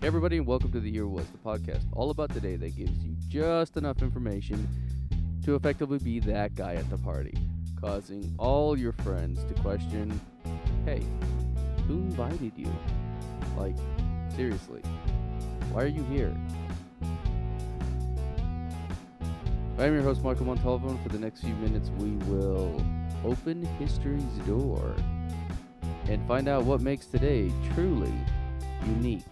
Hey everybody, and welcome to The Year Was, the podcast all about today that gives you just enough information to effectively be that guy at the party, causing all your friends to question, hey, who invited you? Like, seriously, why are you here? I'm your host, Michael Montalvo, and for the next few minutes we will open history's door and find out what makes today truly unique.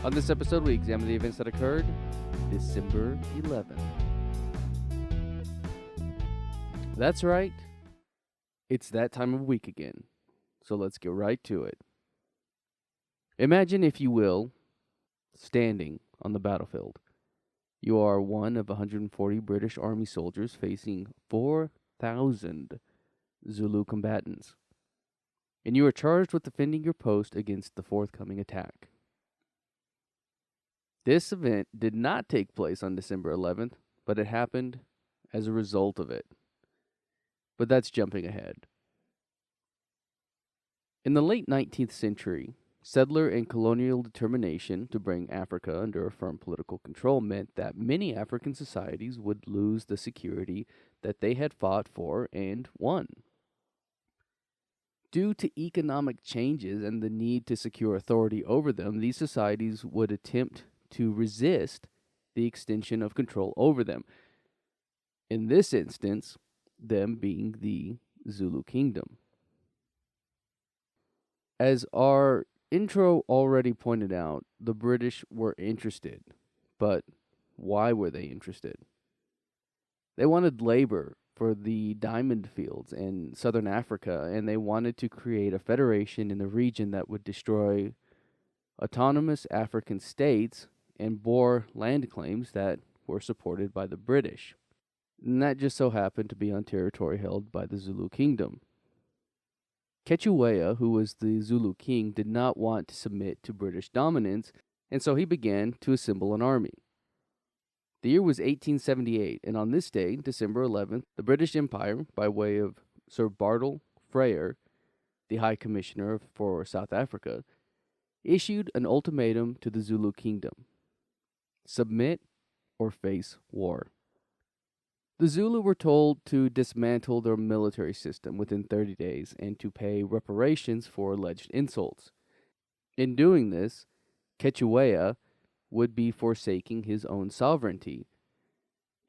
On this episode, we examine the events that occurred December 11th. That's right, it's that time of week again, so let's get right to it. Imagine, if you will, standing on the battlefield. You are one of 140 British Army soldiers facing 4,000 Zulu combatants, and you are charged with defending your post against the forthcoming attack. This event did not take place on December 11th, but it happened as a result of it. But that's jumping ahead. In the late 19th century, settler and colonial determination to bring Africa under a firm political control meant that many African societies would lose the security that they had fought for and won. Due to economic changes and the need to secure authority over them, these societies would attempt to resist the extension of control over them. In this instance, them being the Zulu kingdom. As our intro already pointed out, the British were interested. But why were they interested? They wanted labor for the diamond fields in southern Africa, and they wanted to create a federation in the region that would destroy autonomous African states and bore land claims that were supported by the British. And that just so happened to be on territory held by the Zulu kingdom. Cider, who was the Zulu king, did not want to submit to British dominance, and so he began to assemble an army. The year was 1878, and on this day, December 11th, the British Empire, by way of Sir Bartle Frere, the High Commissioner for South Africa, issued an ultimatum to the Zulu kingdom: submit or face war. The Zulu were told to dismantle their military system within 30 days and to pay reparations for alleged insults. In doing this, Cider would be forsaking his own sovereignty.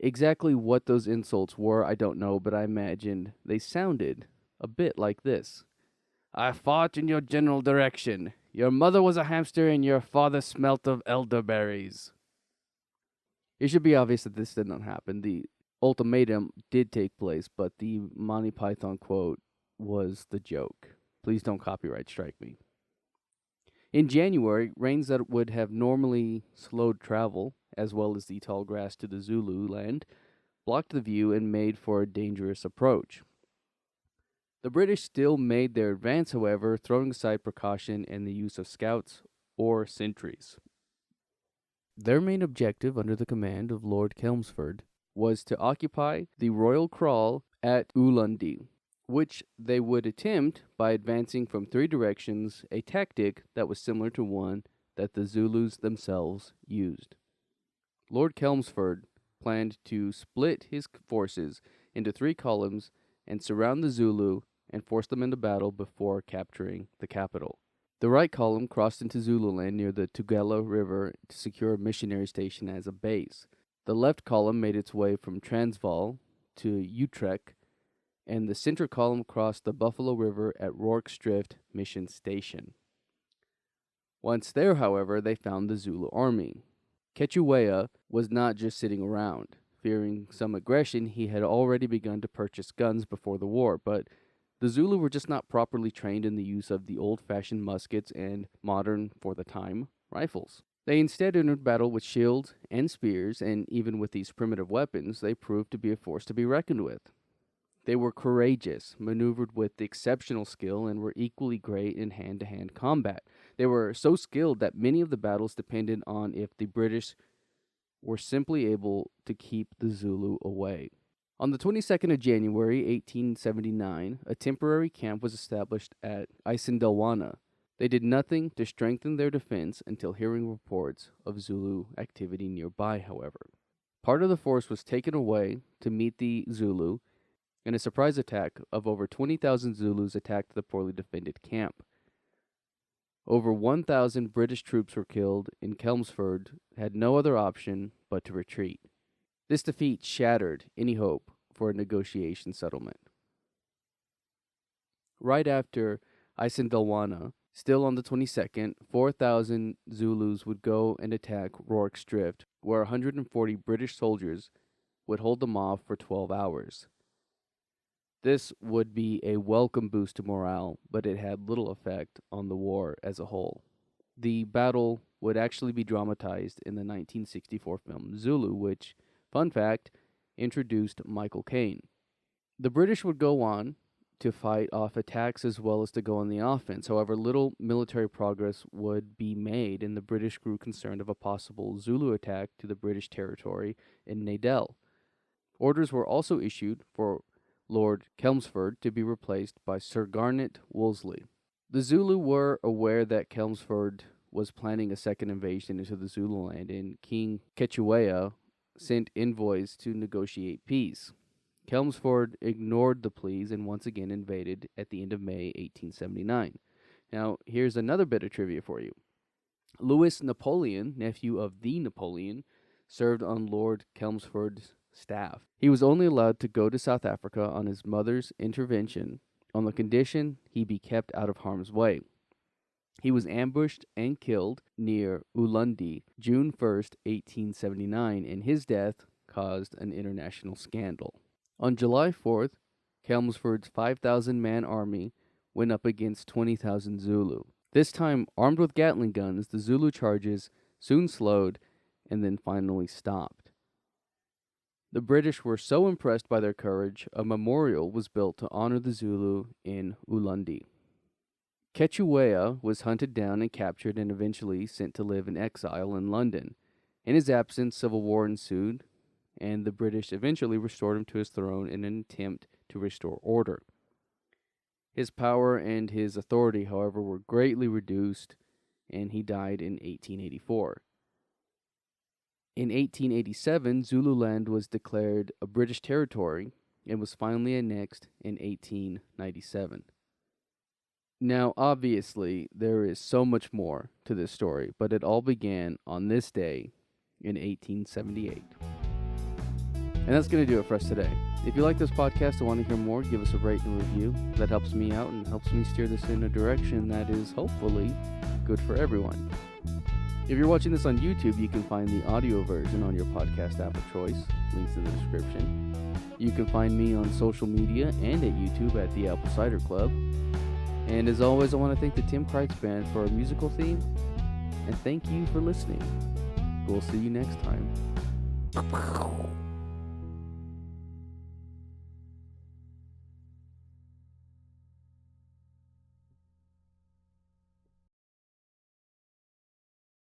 Exactly what those insults were, I don't know, but I imagined they sounded a bit like this. I fought in your general direction. Your mother was a hamster and your father smelt of elderberries. It should be obvious that this did not happen. The ultimatum did take place, but the Monty Python quote was the joke. Please don't copyright strike me. In January, rains that would have normally slowed travel, as well as the tall grass to the Zulu land, blocked the view and made for a dangerous approach. The British still made their advance, however, throwing aside precaution and the use of scouts or sentries. Their main objective, under the command of Lord Chelmsford, was to occupy the Royal Kraal at Ulundi, which they would attempt by advancing from three directions, a tactic that was similar to one that the Zulus themselves used. Lord Chelmsford planned to split his forces into three columns and surround the Zulu and force them into battle before capturing the capital. The right column crossed into Zululand near the Tugela River to secure a missionary station as a base. The left column made its way from Transvaal to Utrecht, and the center column crossed the Buffalo River at Rorke's Drift Mission Station. Once there, however, they found the Zulu army. Cider was not just sitting around. Fearing some aggression, he had already begun to purchase guns before the war, but the Zulu were just not properly trained in the use of the old-fashioned muskets and modern, for the time, rifles. They instead entered battle with shields and spears, and even with these primitive weapons, they proved to be a force to be reckoned with. They were courageous, maneuvered with exceptional skill, and were equally great in hand-to-hand combat. They were so skilled that many of the battles depended on if the British were simply able to keep the Zulu away. On the 22nd of January, 1879, a temporary camp was established at Isandlwana. They did nothing to strengthen their defense until hearing reports of Zulu activity nearby, however. Part of the force was taken away to meet the Zulu, and a surprise attack of over 20,000 Zulus attacked the poorly defended camp. Over 1,000 British troops were killed, and Chelmsford had no other option but to retreat. This defeat shattered any hope for a negotiation settlement. Right after Isandlwana, still on the 22nd, 4,000 Zulus would go and attack Rorke's Drift, where 140 British soldiers would hold them off for 12 hours. This would be a welcome boost to morale, but it had little effect on the war as a whole. The battle would actually be dramatized in the 1964 film Zulu, which, fun fact, introduced Michael Caine. The British would go on to fight off attacks as well as to go on the offense. However, little military progress would be made, and the British grew concerned of a possible Zulu attack to the British territory in Nadell. Orders were also issued for Lord Chelmsford to be replaced by Sir Garnet Wolseley. The Zulu were aware that Chelmsford was planning a second invasion into the Zululand, and King Kechuea sent envoys to negotiate peace. Chelmsford ignored the pleas and once again invaded at the end of May 1879. Now, here's another bit of trivia for you. Louis Napoleon, nephew of the Napoleon, served on Lord Chelmsford's staff. He was only allowed to go to South Africa on his mother's intervention on the condition he be kept out of harm's way. He was ambushed and killed near Ulundi, June 1st, 1879, and his death caused an international scandal. On July 4th, Chelmsford's 5,000-man army went up against 20,000 Zulu. This time, armed with Gatling guns, the Zulu charges soon slowed and then finally stopped. The British were so impressed by their courage, a memorial was built to honor the Zulu in Ulundi. Kechuea was hunted down and captured and eventually sent to live in exile in London. In his absence, civil war ensued, and the British eventually restored him to his throne in an attempt to restore order. His power and his authority, however, were greatly reduced, and he died in 1884. In 1887, Zululand was declared a British territory and was finally annexed in 1897. Now, obviously, there is so much more to this story, but it all began on this day in 1878. And that's going to do it for us today. If you like this podcast and want to hear more, give us a rate and review. That helps me out and helps me steer this in a direction that is hopefully good for everyone. If you're watching this on YouTube, you can find the audio version on your podcast app of choice. Links in the description. You can find me on social media and at YouTube at the Apple Cider Club. And as always, I want to thank the Tim Kreitz Band for our musical theme. And thank you for listening. We'll see you next time.